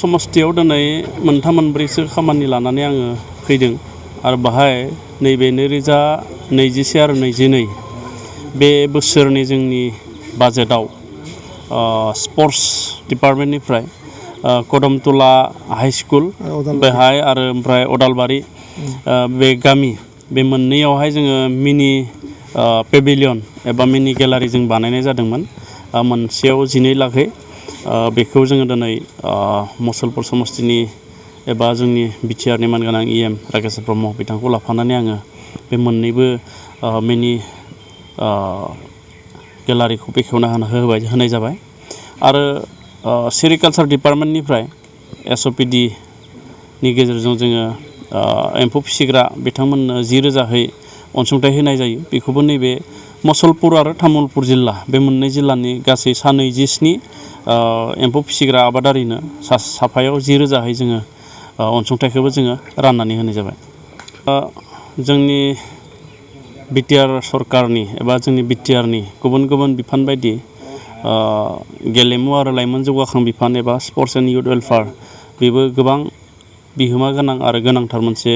समस्थियाव दिनै मोनथाम मोनब्रैसो खामानि लानानै आङो फैदों आरो बाहाय नैबे 2021 आरो 22 बे बोसोरनि जोंनि बाजेटआव स्पर्ट्स डिपार्टमेन्टनिफ्राय कदमतला हाई स्कुल बेहाय आरो ओमफ्राय अदालबारि बे गामि बे मोननैयावहाय जोङो मिनि पेभिलियन एबा मिनि गेलारि जों बानायनाय जादोंमोन मोनसेयाव 12 लाखै बेखौ जोङो दिनै मुसलपुर समस्थिनि एबा जोंनि बिटिआरनि मानगोनां इएम राकेश ब्रह्म बिथांखौ लाफानानै आङो बे मोननैबो मिनि गेलारिखौ बेखेवना होनाय जाबाय आरो सेरिकालचार डिपार्टमेन्टनिफ्राय एसअपिडि नि गेजेरजों जोङो एम्फौ फिसिग्रा बिथांमोननो 10,000 अनसुंथाइ होनाय जायो बेखौबो नैबे मुसलपुर आरो तामुलपुर जिल्ला बे मोननै जिल्लानि गासै 27 एम्फौ फिसिग्रा आबादारिनो साफायाव 10,000 जोङो अनसुंथाइखौबो जोङो राननानै होनाय जाबाय जोंनि बिटिआर सरकारनि एबा जोंनि बिटिआरनि गुबुन गुबुन बिफान बायदि गेलेमु आरो लाइमोन जौगाखां बिफान एबा स्पर्ट्स एन्ड युथ वेलफेयार बेबो गोबां बिहोमा गोनां आरो गोनांथार मोनसे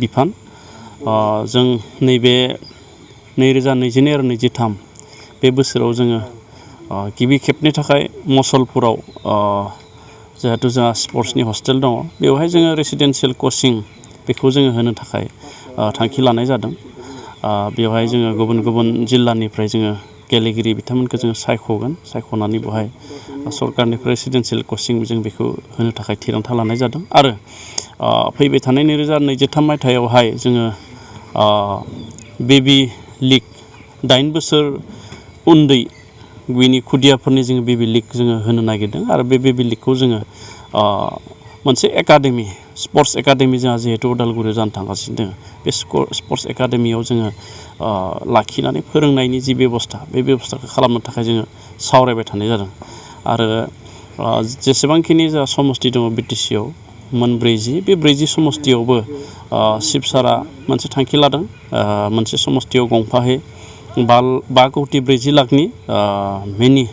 बिफान जों नैबे 2022 आरो 23 बे बोसोराव जोङो गिबि खेबनि थाखाय मुसलपुराव जिहेतु जोंहा स्पर्ट्सनि हस्टेल दङ बेवहाय जोङो रेसिडेन्सियेल कचिं बेखौ जोङो होनो थाखाय थांखि लानाय जादों बेवहाय जोङो गुबुन गुबुन जिल्लानिफ्राय जोङो गेलेगिरि बिथांमोनखौ जोङो सायख'नानै बेवहाय सरकारनिफ्राय रेसिडेन्सियेल कचिं जों बेखौ होनो थाखाय थिरांथा लानाय जादों आरो फैबाय थानाय 2023 मायथाइयावहाय जोङो बेबि लिग 8 बोसोर उन्दै बिनि खुदियाफोरनि जोङो बेबि लिग जोङो होनो नागिरदों आरो बे बेबि लिगखौ जोङो मोनसे एकाडेमि स्पर्ट्स एकाडेमि जोंहा जिहेतु उदालगुरियाव जानो थांगासिनो दङ बे स्पर्ट्स एकाडेमियाव जोङो लाखिनानै फोरोंनायनि जि बेबस्था बे बेबस्थाखौ खालामनो थाखाय जोङो सावरायबाय थानाय जादों आरो जेसेबांखिनि जोंहा समस्ति दङ बिटिसिआव मोन 40 बे 40 समस्तियावबो चिफ सारा मोनसे थांखि लादों मोनसे समस्तियाव गंफाहै 5 कौटि 40 लाखनि मिनि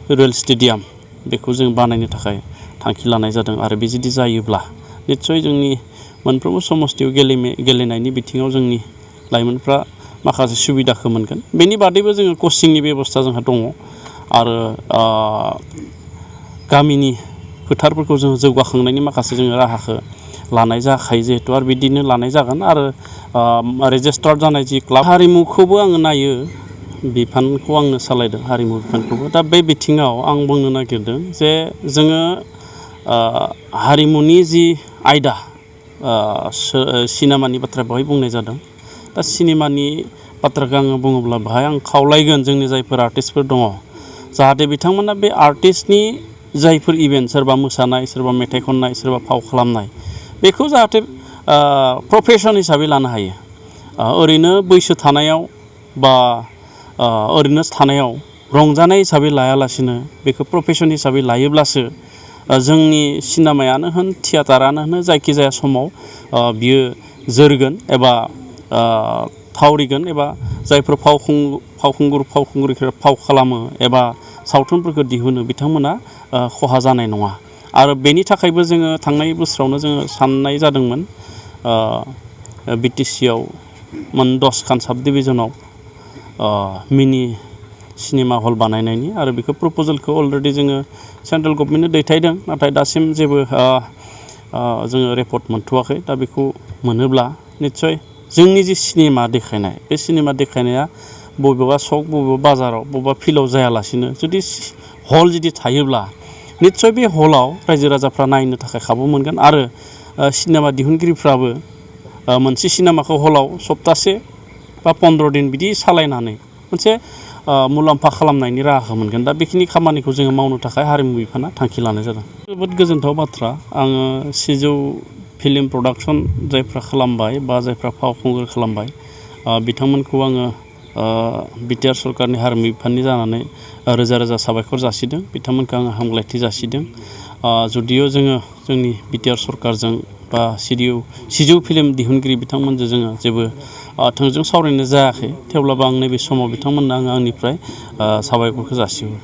रुरेल स्टेडियाम बेखौ जों बानायनो थाखाय थांखि लानाय जादों आरो बे जुदि जायोब्ला निस्सय जोंनि मोनफ्रोमबो समस्तियाव गेलेनायनि बिथिङाव जोंनि लाइमोनफ्रा माखासे सुबिदाखौ मोनगोन बेनि बादैबो जोङो कचिंनि बेबस्था जोंहा दङ आरो गामिनि फोथारफोरखौ जोङो जौगाखांनायनि माखासे जोङो राहाखौ लानाय जाखायो जिहेतु आरो बिदिनो लानाय जागोन आरो रेजिस्टार्ड जानाय जि क्लाब हारिमुखौबो आङो नायो बिफानखौ आंनो सालायदों हारिमु बिफानखौबो दा बे बिथिङाव आं बुंनो नागिरदों जे जोङो हारिमुनि जि आयदा सिनेमानि बाथ्रा बेवहाय बुंनाय जादों दा सिनेमानि बाथ्राखौ आङो बुङोब्ला बेहाय आं खावलायगोन जोंनि जायफोर आर्टिस्टफोर दङ जाहाथे बिथांमोना बे आर्टिस्टनि जायफोर इभेन्ट सोरबा मोसानाय सोरबा मेथाइ खननाय सोरबा फाव खालामनाय बेखौ जाहाथे प्रफेसन हिसाबै लानो हायो ओरैनो बैसो थानायाव बा ओरैनो थानायाव रंजानाय हिसाबै लायालासिनो बेखौ प्रफेसन हिसाबै लायोब्लासो जोंनि सिनेमायानो होन थियेटारानो होन जायखिजाया समाव बियो जोरगोन एबा थावरिगोन एबा जायफोर फावखुंगुरफोरा फाव खालामो एबा सावथुनफोरखौ दिहुनो बिथांमोना खहा जानाय नङा आरो बेनि थाखायबो जोङो थांनाय बोसोरावनो जोङो साननाय जादोंमोन बिटिसिआव मोन 10खान साब डिभिजनाव मिनि सिनेमा हल बानायनायनि आरो बेखौ प्रप'जालखौ अलरेडि जोङो सेन्ट्रेल गभर्नमेन्टनो दैथायदों नाथाय दासिम जेबो जोङो रिपर्ट मोनथ'वाखै दा बेखौ मोनोब्ला निस्सय जोंनि जि सिनेमा देखायनाय बे सिनेमा देखायनाया बबेबा सक बबेबा बाजाराव बबेबा फिल्डआव जायालासिनो जुदि हल जुदि थायोब्ला निस्सय बे हलाव रायजो राजाफ्रा नायनो थाखाय खाबु मोनगोन आरो सिनेमा दिहुनगिरिफ्राबो मोनसे सिनेमाखौ हलाव सप्तासे बा 15 दिन बिदि सालायनानै मोनसे मुलाम्फा खालामनायनि राहाखौ मोनगोन दा बेखिनि खामानिखौ जोङो मावनो थाखाय हारिमु बिफाना थांखि लानाय जादों जोबोद गोजोनथाव बाथ्रा आङो 600 फिल्म प्रडाक्सन जायफ्रा खालामबाय बा जायफ्रा फावखुंगुर खालामबाय बिथांमोनखौ आङो बिटिआर सरकारनि हारिमु बिफाननि जानानै रोजा रोजा साबायखर जासिदों बिथांमोनखौ आङो हामलायथि जासिदों जुदिअ जोङो जोंनि बिटिआर सरकारजों बा 600 फिल्म दिहुनगिरि बिथांमोनजों जोङो जेबो थोंजों सावरायनाय जायाखै थेवब्लाबो आं नैबे समाव बिथांमोननो आंनिफ्राय साबायखरखौ जासिहरो